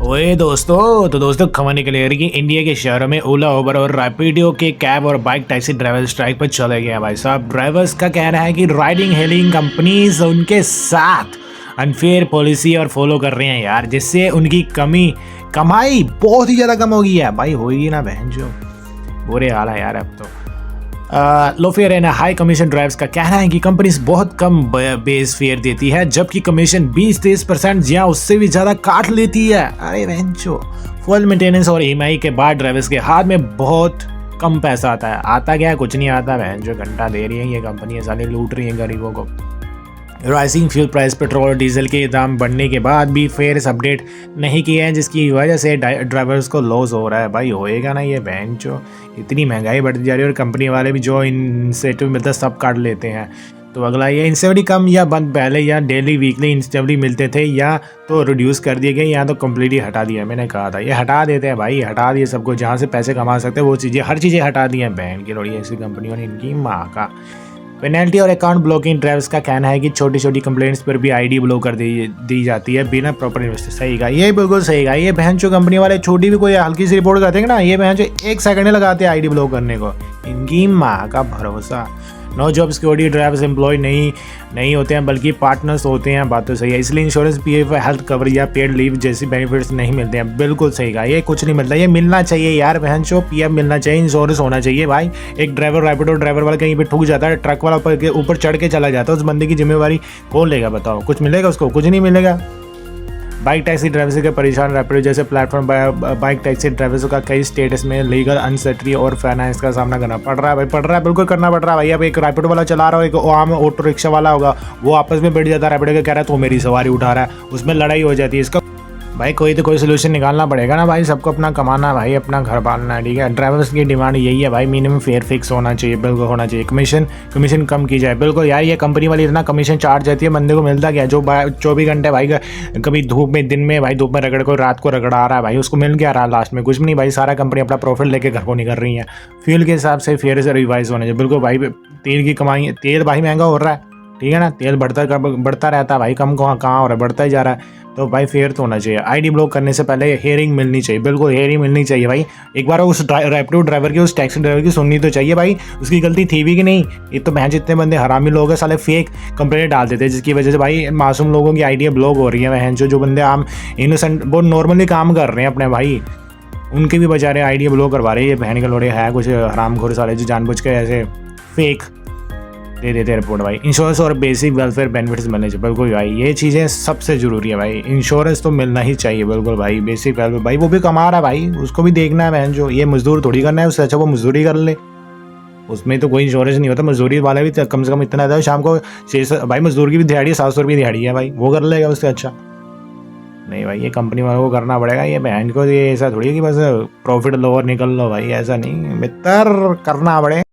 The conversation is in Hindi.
ओए दोस्तों, तो दोस्तों खबर निकली है कि इंडिया के शहरों में ओला, उबर और रैपिडो के कैब और बाइक टैक्सी ड्राइवर स्ट्राइक पर चले गए हैं। भाई साहब, ड्राइवर्स का कहना है कि राइडिंग हेलिंग कंपनीज उनके साथ अनफेयर पॉलिसी और फॉलो कर रहे हैं यार, जिससे उनकी कमाई बहुत ही ज़्यादा कम हो गई है। भाई होगी ना बहन, जो बुरे हाल है यार अब तो। Low fare and high commission drivers का कहना है कि कंपनीज बहुत कम बेस फेयर देती है, जबकि कमीशन 20-30% या उससे भी ज़्यादा काट लेती है। अरे बहनचो, फुल मेंटेनेंस और ईएमआई के बाद ड्राइवर्स के हाथ में बहुत कम पैसा आता है। आता क्या है, कुछ नहीं आता बहनचो। घंटा दे रही है ये कंपनी, साले लूट रही है गरीबों को। राइजिंग फ्यूल प्राइस, पेट्रोल और डीजल के दाम बढ़ने के बाद भी फेयर्स अपडेट नहीं किए हैं, जिसकी वजह से ड्राइवर्स को लॉस हो रहा है। भाई होएगा ना ये बहनचो, इतनी महंगाई बढ़ती जा रही है और कंपनी वाले भी जो इंसेंटिव मिलता है सब काट लेते हैं। तो अगला ये इंसेंटिव कम या बंद, पहले या डेली वीकली इंसेंटिव मिलते थे या तो रिड्यूस कर दिए गए या तो कम्प्लीटली हटा दिया। मैंने कहा था ये हटा देते हैं भाई, हटा दिए सबको। जहाँ से पैसे कमा सकते हैं वो चीज़ें, हर चीज़ें हटा दी हैं। बहन की लोड़ी ऐसी कंपनियों ने, इनकी माँ का। पेनल्टी और अकाउंट ब्लॉकिंग, ड्राइवर्स का कहना है कि छोटी छोटी कंप्लेंट्स पर भी आईडी ब्लॉक कर दी जाती है बिना प्रॉपर इन्वेस्टिगेशन। सही कहा, ये बिल्कुल सही कहा। ये बहन जो कंपनी वाले छोटी भी कोई हल्की सी रिपोर्ट करते हैं ना, ये बहन जो 1 सेकंड लगाते हैं आईडी ब्लॉक करने को। इनकी माँ का भरोसा। No job security, drivers employ नहीं होते हैं बल्कि पार्टनर्स होते हैं। बात तो सही है, इसलिए इंश्योरेंस, पीएफ, हेल्थ कवर या पेड लीव जैसी बेनिफिट्स नहीं मिलते हैं। बिल्कुल सही कहा, ये कुछ नहीं मिलता। ये मिलना चाहिए यार बहन चो, पीएफ मिलना चाहिए, इंश्योरेंस होना चाहिए भाई। एक ड्राइवर, रैपिडो ड्राइवर वाला कहीं पे ठुक जाता है, ट्रक वाला ऊपर चढ़ के चला जाता है, उस बंदे की जिम्मेवारी कौन लेगा बताओ? कुछ मिलेगा उसको? कुछ नहीं मिलेगा। बाइक टैक्सी ड्राइवर्स के परेशान, रैपिडो जैसे प्लेटफॉर्म बाइक टैक्सी ड्राइवर्स का कई स्टेट्स में लीगल अनसर्टेनिटी और फाइनेंस का सामना करना पड़ रहा है। भाई पड़ रहा है, बिल्कुल करना पड़ रहा है भाई। अब एक रैपिडो वाला चला रहा हो, एक आम ऑटो रिक्शा वाला होगा, वो आपस में बैठ जाता है, रैपिडो का कह रहा है तो मेरी सवारी उठा रहा है, उसमें लड़ाई हो जाती है। इसका भाई कोई तो कोई सोल्यूशन निकालना पड़ेगा ना भाई। सबको अपना कमाना है भाई, अपना घर पालना है, ठीक है। ड्राइवर्स की डिमांड यही है भाई, मिनिमम फेयर फिक्स होना चाहिए, बिल्कुल होना चाहिए। कमीशन कम की जाए, बिल्कुल यार। ये कंपनी वाली इतना कमीशन चार्ज जाती है, बंदे को मिलता क्या? जो 24 घंटे भाई कभी धूप में, दिन में भाई धूप में रगड़ को, रात को रगड़ा रहा है भाई, उसको मिल क्या रहा है लास्ट में? कुछ भी नहीं भाई। सारा कंपनी अपना प्रॉफिट लेके घर को निकल रही है। फ्यूल के हिसाब से फेयर से रिवाइज होना चाहिए, बिल्कुल भाई। तेल की कमाई, तेल भाई महंगा हो रहा है, ठीक है ना। तेल बढ़ता रहता है भाई, कम कहाँ हो रहा है, बढ़ता ही जा रहा है। तो भाई फेयर तो होना चाहिए। आईडी ब्लॉक करने से पहले हेयरिंग मिलनी चाहिए, बिल्कुल हेयरिंग मिलनी चाहिए भाई। एक बार उस रैपिडो ड्राइवर की, उस टैक्सी ड्राइवर की सुननी तो चाहिए भाई, उसकी गलती थी भी कि नहीं। ये तो बहन जितने बंदे हरामी लोग हैं साले, फेक कंप्लेंट डाल देते हैं, जिसकी वजह से भाई मासूम लोगों की आईडिया ब्लॉक हो रही है। बहन जो बंदे आम इनोसेंट बहुत नॉर्मली काम कर रहे हैं अपने भाई, उनके भी बेचारे आईडिया ब्लॉक करवा रहे हैं। ये बहन के लोड़े है कुछ हरामखोर साले जो जानबूझ के ऐसे फेक दे देते हैं रिपोर्ट भाई। इंश्योरेंस और बेसिक वेलफेयर बेनिफिट्स मिलने चाहिए, बिल्कुल भाई। ये चीज़ें सबसे ज़रूरी है भाई, इंश्योरेंस तो मिलना ही चाहिए, बिल्कुल भाई। बेसिक वेलफेयर भाई, वो भी कमा रहा है भाई, उसको भी देखना है बहन जो। ये मजदूर थोड़ी करना है, उससे अच्छा वो मजदूरी कर ले, उसमें तो कोई इंश्योरेंस नहीं होता। मजदूरी वाला भी कम से कम इतना था, शाम को 600 भाई मजदूर की भी दिहाड़ी 700 रुपये दिहाड़ी है भाई, वो कर लेगा उससे अच्छा। नहीं भाई, ये कंपनी वालों को करना पड़ेगा। ये बहन को ये ऐसा थोड़ी है कि बस प्रॉफिट लो और निकल लो भाई, ऐसा नहीं, बेहतर करना पड़ेगा।